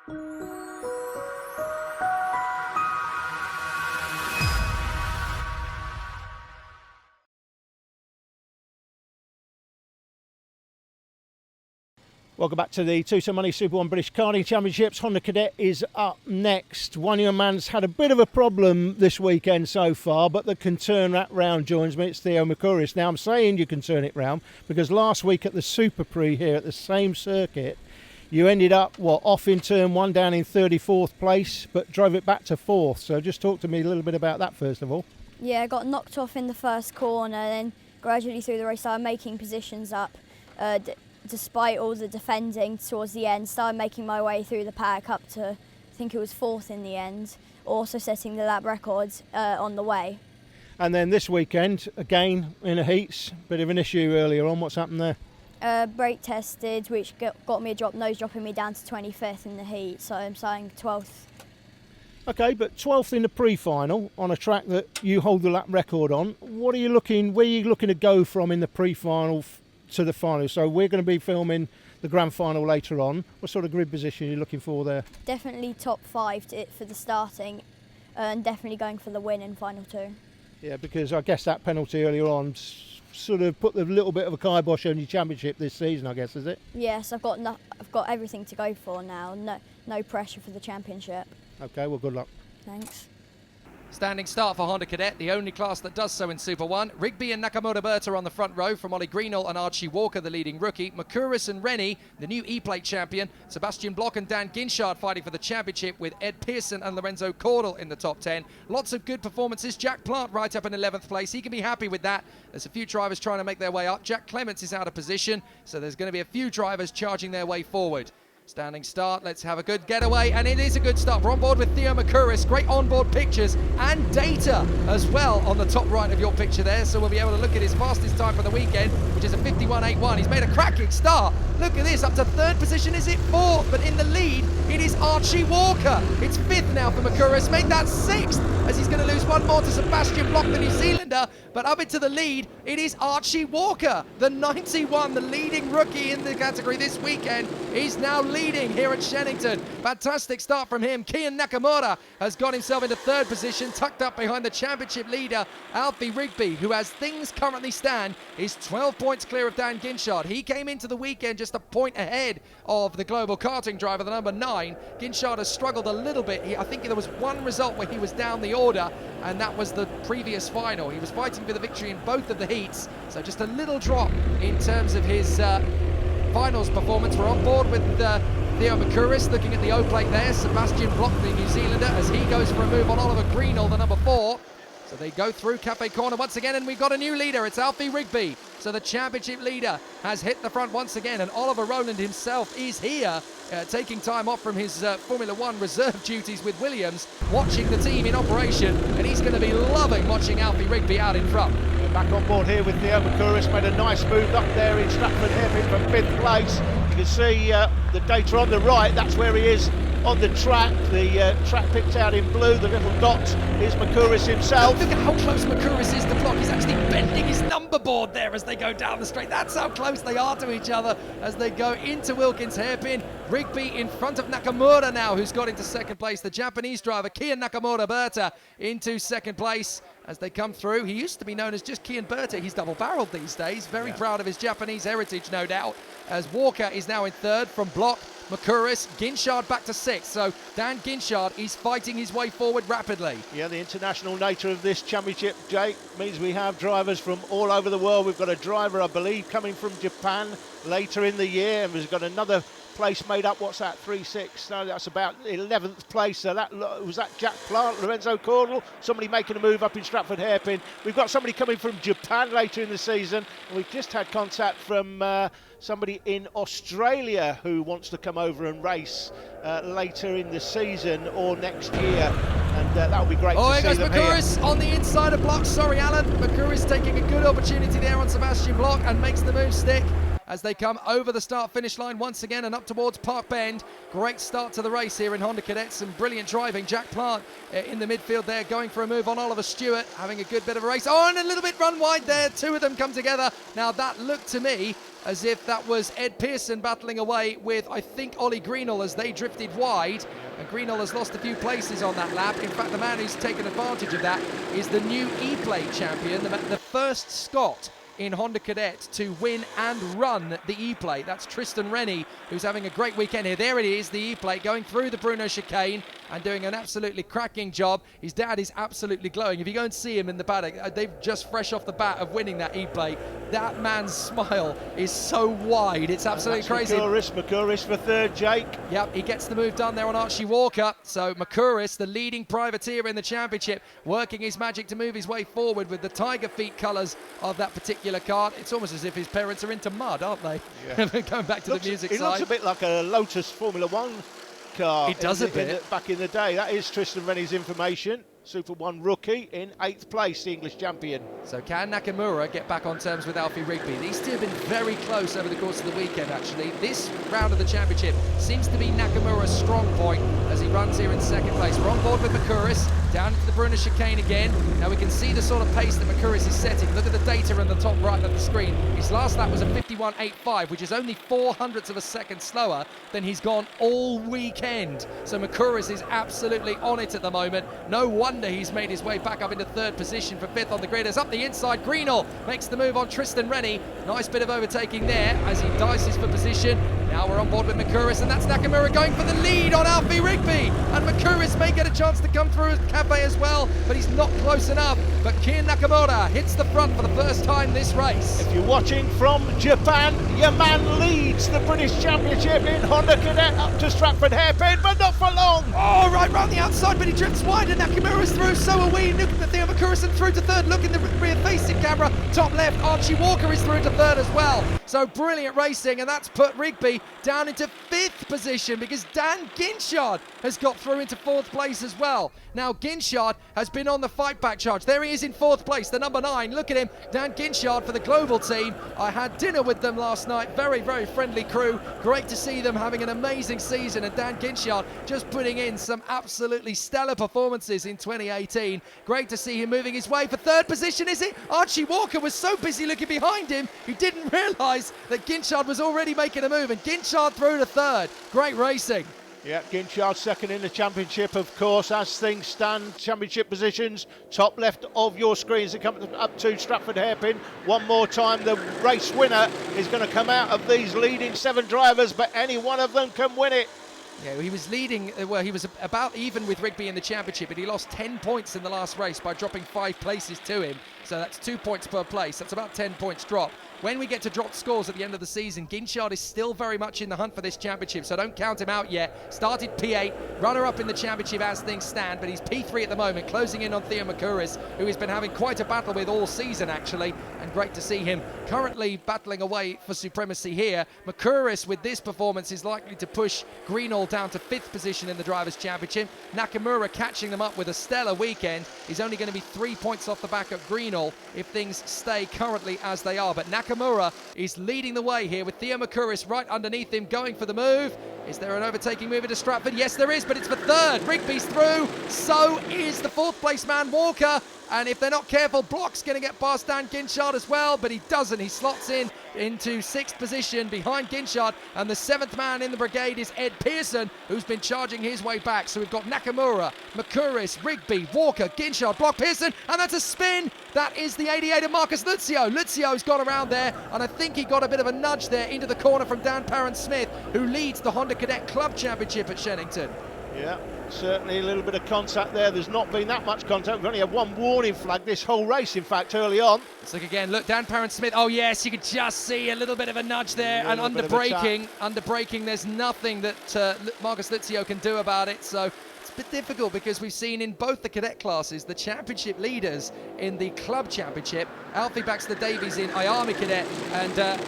Welcome back to the Two Money Super 1 British Karting Championships. Honda Cadet is up next. One young man's had a bit of a problem this weekend so far, but that can turn that round joins me. It's Theo Makuris. Now, I'm saying you can turn it round because last week at the Super Prix here at the same circuit, you ended up, off in turn one, down in 34th place, but drove it back to 4th. So just talk to me a little bit about that first of all. Yeah, I got knocked off in the first corner, then gradually through the race started making positions up. Despite all the defending towards the end, started making my way through the pack up to, I think it was 4th in the end, also setting the lap records on the way. And then this weekend, again in the heats, bit of an issue earlier on. What's happened there? Brake tested, which got me a drop, nose dropping me down to 25th in the heat, so I'm starting 12th. Okay, but 12th in the pre-final on a track that you hold the lap record on. Where are you looking to go from in the pre-final to the final? So we're going to be filming the grand final later on. What sort of grid position are you looking for there? Definitely top 5 for the starting, and definitely going for the win in final 2. Yeah, because I guess that penalty earlier on sort of put a little bit of a kibosh on your championship this season, I guess, is it? Yes, I've got everything to go for now. No pressure for the championship. Okay, well, good luck. Thanks. Standing start for Honda Cadet, the only class that does so in Super 1. Rigby and Nakamura Berta on the front row, from Ollie Greenall and Archie Walker, the leading rookie. Makuris and Rennie, the new E-Plate champion. Sebastian Bloch and Dan Ginchard fighting for the championship, with Ed Pearson and Lorenzo Cordell in the top 10. Lots of good performances. Jack Plant right up in 11th place. He can be happy with that. There's a few drivers trying to make their way up. Jack Clements is out of position, so there's going to be a few drivers charging their way forward. Standing start, let's have a good getaway, and it is a good start. We're on board with Theo Makuris. Great onboard pictures and data as well on the top right of your picture there, so we'll be able to look at his fastest time for the weekend, which is a 51.81. He's made a cracking start. Look at this, up to 3rd position. Is it 4th? But in the lead, it is Archie Walker. It's 5th now for Makuris, made that 6th, as he's going to lose one more to Sebastian Bloch, the New Zealander. But up into the lead, it is Archie Walker, the 91, the leading rookie in the category this weekend. He's now leading here at Shennington. Fantastic start from him. Kian Nakamura has got himself into 3rd position, tucked up behind the championship leader, Alfie Rigby, who, as things currently stand, is 12 points clear of Dan Ginchard. He came into the weekend just a point ahead of the global karting driver, the number 9. Ginchard has struggled a little bit. I think there was one result where he was down the order, and that was the previous final. He was fighting for the victory in both of the heats, so just a little drop in terms of his finals performance. We're on board with Theo Makuris looking at the O-plate there. Sebastian Bloch, the New Zealander, as he goes for a move on Oliver Greenall, the number 4. So they go through Cafe Corner once again, and we've got a new leader. It's Alfie Rigby. So the championship leader has hit the front once again, and Oliver Rowland himself is here, taking time off from his Formula 1 reserve duties with Williams, watching the team in operation, and he's going to be loving watching Alfie Rigby out in front. Back on board here with Theo Makuris, made a nice move up there in Stratford Hairpin from 5th place. You can see the data on the right, that's where he is on the track. The track picked out in blue, the little dot is Makuris himself. Look at how close Makuris is to Bloch. He's actually bending his number board there as they go down the straight. That's how close they are to each other as they go into Wilkins Hairpin. Rigby in front of Nakamura now, who's got into 2nd place. The Japanese driver, Kian Nakamura Berta, into 2nd place as they come through. He used to be known as just Kian Berta. He's double-barreled these days. Very proud of his Japanese heritage, no doubt, as Walker is now in 3rd from Bloch. Makuris, Ginchard back to 6th. So Dan Ginchard is fighting his way forward rapidly. Yeah, the international nature of this championship, Jake, means we have drivers from all over the world. We've got a driver, I believe, coming from Japan later in the year, and we've got another place made up. What's that? 3-6. No, that's about 11th place. So that was that Jack Plant, Lorenzo Cordell, somebody making a move up in Stratford Hairpin. We've got somebody coming from Japan later in the season, and we've just had contact from somebody in Australia who wants to come over and race later in the season or next year, and that would be great to see them here. Oh, here goes Makuris on the inside of Bloch. Sorry, Alan. Makuris taking a good opportunity there on Sebastian Bloch and makes the move stick. as they come over the start-finish line once again and up towards Park Bend. Great start to the race here in Honda Cadet. Some brilliant driving. Jack Plant in the midfield there, going for a move on Oliver Stewart, having a good bit of a race. Oh, and a little bit run wide there. Two of them come together. Now that looked to me as if that was Ed Pearson battling away with, I think, Ollie Greenall as they drifted wide. And Greenall has lost a few places on that lap. In fact, the man who's taken advantage of that is the new E-Plate champion, the first Scot in Honda Cadet to win and run the E-Plate. That's Tristan Rennie, who's having a great weekend here. There it is, the E-Plate, going through the Bruno chicane and doing an absolutely cracking job. His dad is absolutely glowing. If you go and see him in the paddock, they've just fresh off the bat of winning that E-Plate. That man's smile is so wide, it's absolutely crazy. Makuris for third, Jake. Yep, he gets the move done there on Archie Walker. So Makuris, the leading privateer in the championship, working his magic to move his way forward with the tiger feet colours of that particular car. It's almost as if his parents are into mud, aren't they? Yeah. Going back to the music side. It looks a bit like a Lotus Formula One car. It does a bit. Back in the day. That is Tristan Rennie's information. Super 1 rookie in 8th place, the English champion. So can Nakamura get back on terms with Alfie Rigby? These two have been very close over the course of the weekend, actually. This round of the championship seems to be Nakamura's strong point as he runs here in second place. We're on board with Makuris, down into the Bruno chicane again. Now we can see the sort of pace that Makuris is setting. Look at the data on the top right of the screen. His last lap was a 51.85, which is only 0.04 of a second slower than he's gone all weekend. So Makuris is absolutely on it at the moment. No wonder he's made his way back up into third position for fifth on the grid. As up the inside, Greenall makes the move on Tristan Rennie. Nice bit of overtaking there as he dices for position. Now we're on board with Makuris, and that's Nakamura going for the lead on Alfie Rigby. And Makuris may get a chance to come through Cafe as well, but he's not close enough. But Kian Nakamura hits the front for the first time this race. If you're watching from Japan, your man leads the British Championship in Honda Cadet up to Stratford Hairpin, but not for long. Oh, right round the outside, but he drifts wide, and Nakamura's through. So are we. Look at Theo Makuris through to third. Look in the rear-facing camera, top left. Archie Walker is through to third as well. So brilliant racing, and that's put Rigby down into 5th position because Dan Ginchard has got through into 4th place as well. Now Ginchard has been on the fight back charge. There he is in 4th place, the number 9. Look at him, Dan Ginchard for the global team. I had dinner with them last night. Very, very friendly crew. Great to see them having an amazing season, and Dan Ginchard just putting in some absolutely stellar performances in 2018. Great to see him moving his way for 3rd position, is it? Archie Walker was so busy looking behind him, he didn't realise that Ginchard was already making a move, and Ginchard through to 3rd. Great racing. Yeah, Ginchard second in the championship, of course, as things stand. Championship positions, top left of your screens. They come up to Stratford Hairpin. One more time, the race winner is going to come out of these leading 7 drivers, but any one of them can win it. Yeah, he was leading, well, he was about even with Rigby in the championship, but he lost 10 points in the last race by dropping 5 places to him. So that's 2 points per place. That's about 10 points drop. When we get to drop scores at the end of the season, Ginchard is still very much in the hunt for this championship, so don't count him out yet. Started P8, runner-up in the championship as things stand, but he's P3 at the moment, closing in on Theo Makuris, who he's been having quite a battle with all season, actually, and great to see him currently battling away for supremacy here. Makuris, with this performance, is likely to push Greenall down to 5th position in the Drivers' Championship. Nakamura catching them up with a stellar weekend. He's only going to be 3 points off the back of Greenall if things stay currently as they are, but Nakamura is leading the way here with Theo Makuris right underneath him, going for the move. Is there an overtaking move into Stratford? Yes, there is, but it's for 3rd. Rigby's through. So is the 4th place man, Walker. And if they're not careful, Block's going to get past Dan Ginchard as well, but he doesn't. He slots in into 6th position behind Ginchard, and the 7th man in the brigade is Ed Pearson, who's been charging his way back. So we've got Nakamura, Makuris, Rigby, Walker, Ginchard, Block, Pearson, and that's a spin. That is the 88 of Marcus Luzio. Luzio's got around there, and I think he got a bit of a nudge there into the corner from Dan Parent-Smith, who leads the Honda Cadet Club Championship at Shenington. Yeah, certainly a little bit of contact there. There's not been that much contact. We've only had one warning flag this whole race, in fact, early on. Let's look again. Look, Dan Parent-Smith. Oh, yes, you can just see a little bit of a nudge there. And under braking, there's nothing that Marcus Luzio can do about it. So it's a bit difficult because we've seen in both the cadet classes, the championship leaders in the club championship, Alfie Baxter Davies in Ayami Cadet and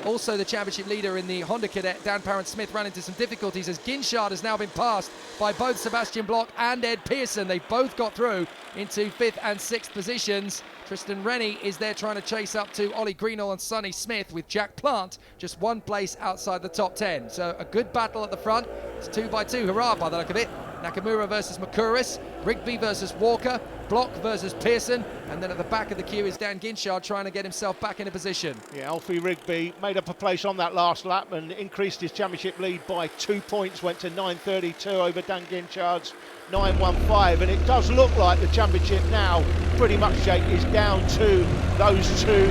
also the championship leader in the Honda Cadet, Dan Parent-Smith, ran into some difficulties as Ginchard has now been passed by both Sebastian Bloch and Ed Pearson. They both got through into 5th and 6th positions. Tristan Rennie is there trying to chase up to Ollie Greenall and Sonny Smith, with Jack Plant just 1 place outside the top 10. So a good battle at the front. It's 2x2, hurrah by the look of it. Nakamura versus Makuris, Rigby versus Walker, Bloch versus Pearson, and then at the back of the queue is Dan Ginchard trying to get himself back into position. Yeah, Alfie Rigby made up a place on that last lap and increased his championship lead by 2 points, went to 9.32 over Dan Ginchard's 9.15, and it does look like the championship now pretty much, Jake, is down to those 2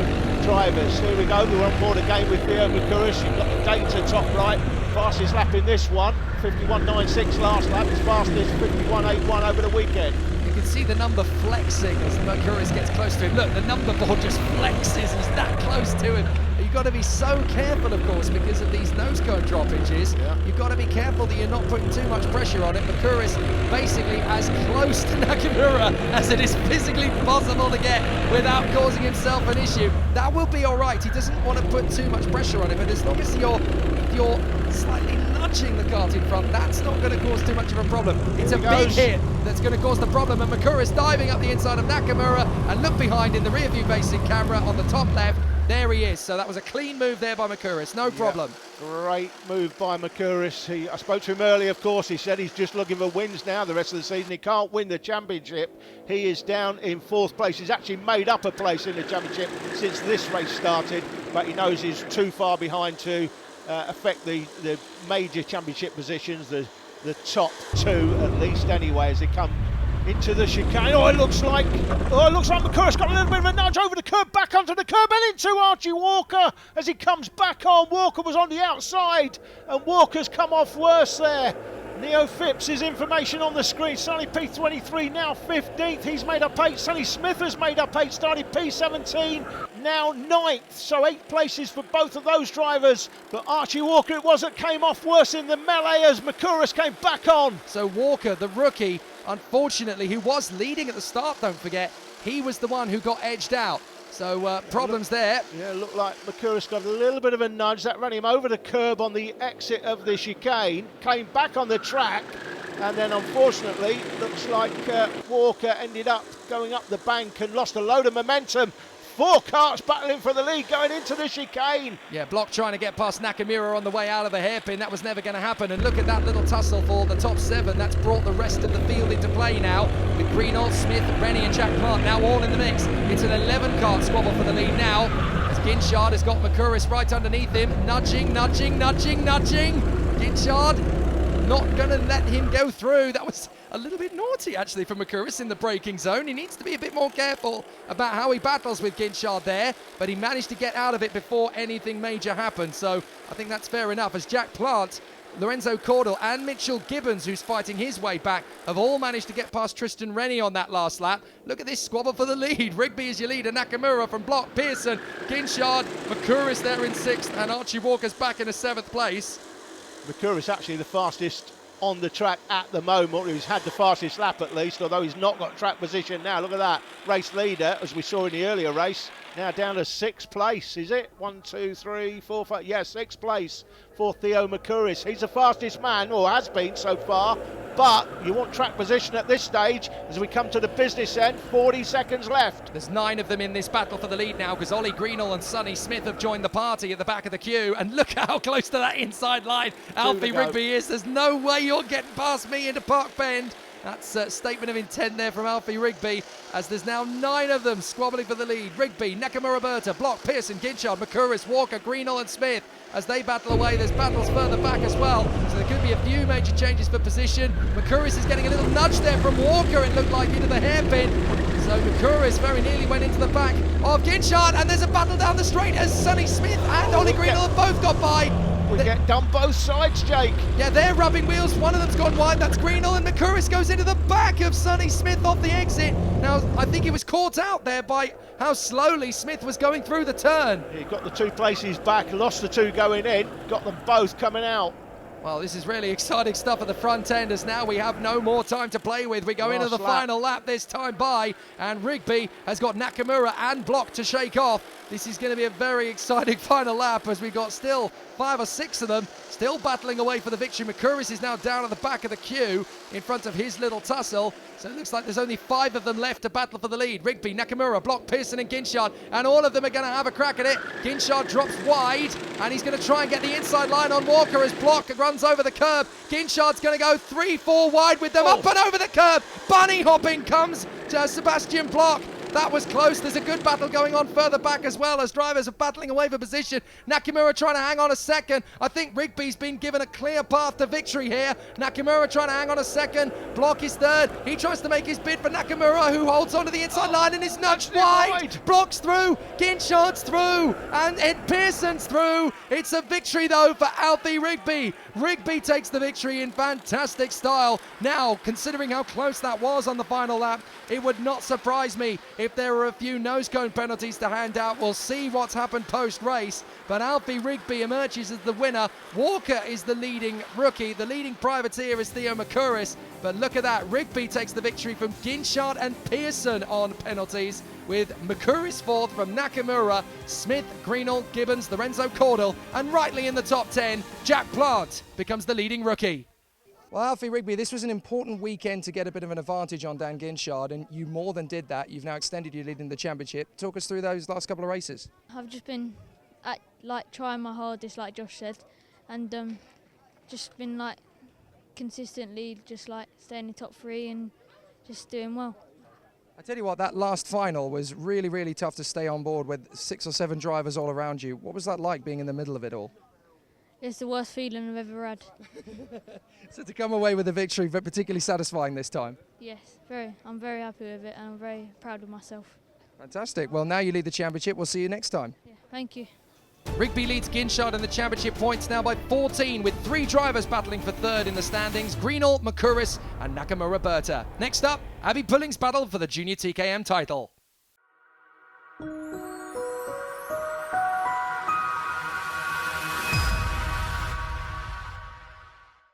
drivers. Here we go, we're on board again with Theo Makuris. You've got the data top right, fastest lap in this one, 51.96 last lap, his fastest 51.81 over the weekend. You can see the number flexing as Makuris gets close to him. Look, the number board just flexes, he's that close to him. You've got to be so careful, of course, because of these nose cone droppages. Yeah. You've got to be careful that you're not putting too much pressure on it. Makuris basically as close to Nakamura as it is physically possible to get without causing himself an issue. That will be all right. He doesn't want to put too much pressure on it, but as long as you're slightly nudging the kart in front, that's not going to cause too much of a problem. It's a big hit that's going to cause the problem, and Makuris diving up the inside of Nakamura, and look behind in the rear view facing camera on the top left. There he is. So that was a clean move there by Makuris, no problem. Great move by Makuris. I spoke to him earlier, of course. He said he's just looking for wins now the rest of the season. He can't win the championship. He is down in 4th place. He's actually made up a place in the championship since this race started, but he knows he's too far behind to affect the major championship positions, the top 2 at least anyway, as they come into the chicane. It looks like Makuris got a little bit of a nudge over the curb, back onto the curb, and into Archie Walker as he comes back on. Walker was on the outside, and Walker's come off worse there. Neo Phipps' information on the screen. Sonny P23 now 15th. He's made up 8. Sonny Smith has made up 8, starting P17, now 9th. So 8 places for both of those drivers. But Archie Walker it was that came off worse in the melee as Makuris came back on. So Walker, the rookie, unfortunately, who was leading at the start, don't forget, he was the one who got edged out. So problems there. Yeah, looked like Makuris got a little bit of a nudge. That ran him over the curb on the exit of the chicane, came back on the track, and then unfortunately, looks like Walker ended up going up the bank and lost a load of momentum. 4 karts battling for the lead going into the chicane. Yeah, Bloch trying to get past Nakamura on the way out of the hairpin. That was never going to happen. And look at that little tussle for the top 7. That's brought the rest of the field into play now, with Greenall, Smith, Rennie and Jack Plant now all in the mix. It's an 11 kart squabble for the lead now, as Ginchard has got Makuris right underneath him. Nudging. Ginchard not going to let him go through. That was a little bit naughty, actually, for Makuris in the braking zone. He needs to be a bit more careful about how he battles with Ginchard there, but he managed to get out of it before anything major happened. So I think that's fair enough, as Jack Plant, Lorenzo Cordell and Mitchell Gibbons, who's fighting his way back, have all managed to get past Tristan Rennie on that last lap. Look at this squabble for the lead. Rigby is your leader, Nakamura from Bloch, Pearson, Ginchard, Makuris there in 6th, and Archie Walker's back in a 7th place. Makuris actually the fastest on the track at the moment. He's had the fastest lap at least, although he's not got track position now. Look at that, race leader, as we saw in the earlier race, now down to 6th place, is it? 1, 2, 3, 4, 5, yeah, 6th place for Theo Makuris. He's the fastest man, or has been so far, but you want track position at this stage as we come to the business end. 40 seconds left. There's 9 of them in this battle for the lead now, because Ollie Greenall and Sonny Smith have joined the party at the back of the queue, and look how close to that inside line Alfie Rigby is. There's no way you're getting past me into Park Bend. That's a statement of intent there from Alfie Rigby, as there's now 9 of them squabbling for the lead. Rigby, Nakamura, Berta, Bloch, Pearson, Ginchard, Makuris, Walker, Greenall and Smith. As they battle away, there's battles further back as well, so there could be a few major changes for position. Makuris is getting a little nudge there from Walker, it looked like, into the hairpin. So Makuris very nearly went into the back of Ginchard, and there's a battle down the straight as Sonny Smith and Ollie Greenall have both got by. We get done both sides, Jake. Yeah, they're rubbing wheels. One of them's gone wide. That's Greenall, and Makuris goes into the back of Sonny Smith off the exit. Now, I think he was caught out there by how slowly Smith was going through the turn. He got the 2 places back, lost the 2 going in, got them both coming out. Well, this is really exciting stuff at the front end, as now we have no more time to play with. We go into the final lap this time by, and Rigby has got Nakamura and Bloch to shake off. This is going to be a very exciting final lap as we've got still 5 or 6 of them still battling away for the victory. Makuris is now down at the back of the queue in front of his little tussle. So it looks like there's only 5 of them left to battle for the lead. Rigby, Nakamura, Block, Pearson and Ginchard, and all of them are going to have a crack at it. Ginchard drops wide and he's going to try and get the inside line on Walker as Block runs over the curb. Ginchard's going to go 3-4 wide with them, up and over the curb. Bunny hopping comes to Sebastian Block. That was close. There's a good battle going on further back as well as drivers are battling away for position. Nakamura trying to hang on a second. I think Rigby's been given a clear path to victory here. Nakamura trying to hang on a second. Block is third. He tries to make his bid for Nakamura, who holds onto the inside line and is nudged wide. Block's through. Ginchard's through. And Ed Pearson's through. It's a victory though for Alfie Rigby. Rigby takes the victory in fantastic style. Now, considering how close that was on the final lap, it would not surprise me if there were a few nose cone penalties to hand out. We'll see what's happened post-race, but Alfie Rigby emerges as the winner. Walker is the leading rookie. The leading privateer is Theo Makuris, but look at that. Rigby takes the victory from Ginchard and Pearson on penalties, with Makuris fourth from Nakamura, Smith, Greenall, Gibbons, Lorenzo Cordell, and rightly in the top 10, Jack Plant becomes the leading rookie. Well, Alfie Rigby, this was an important weekend to get a bit of an advantage on Dan Ginchard, and you more than did that. You've now extended your lead in the championship. Talk us through those last couple of races. I've just been trying my hardest, like Josh said, and just been consistently staying in top 3 and just doing well. I tell you what, that last final was really, really tough to stay on board with 6 or 7 drivers all around you. What was that like, being in the middle of it all? It's the worst feeling I've ever had. So to come away with a victory, but particularly satisfying this time. Yes, very. I'm very happy with it and I'm very proud of myself. Fantastic. Well, now you lead the championship. We'll see you next time. Yeah, thank you. Rigby leads Ginchard in the championship points now by 14, with 3 drivers battling for third in the standings: Greenall, Makuris and Nakamura Berta. Next up, Abby Pulling's battle for the Junior TKM title.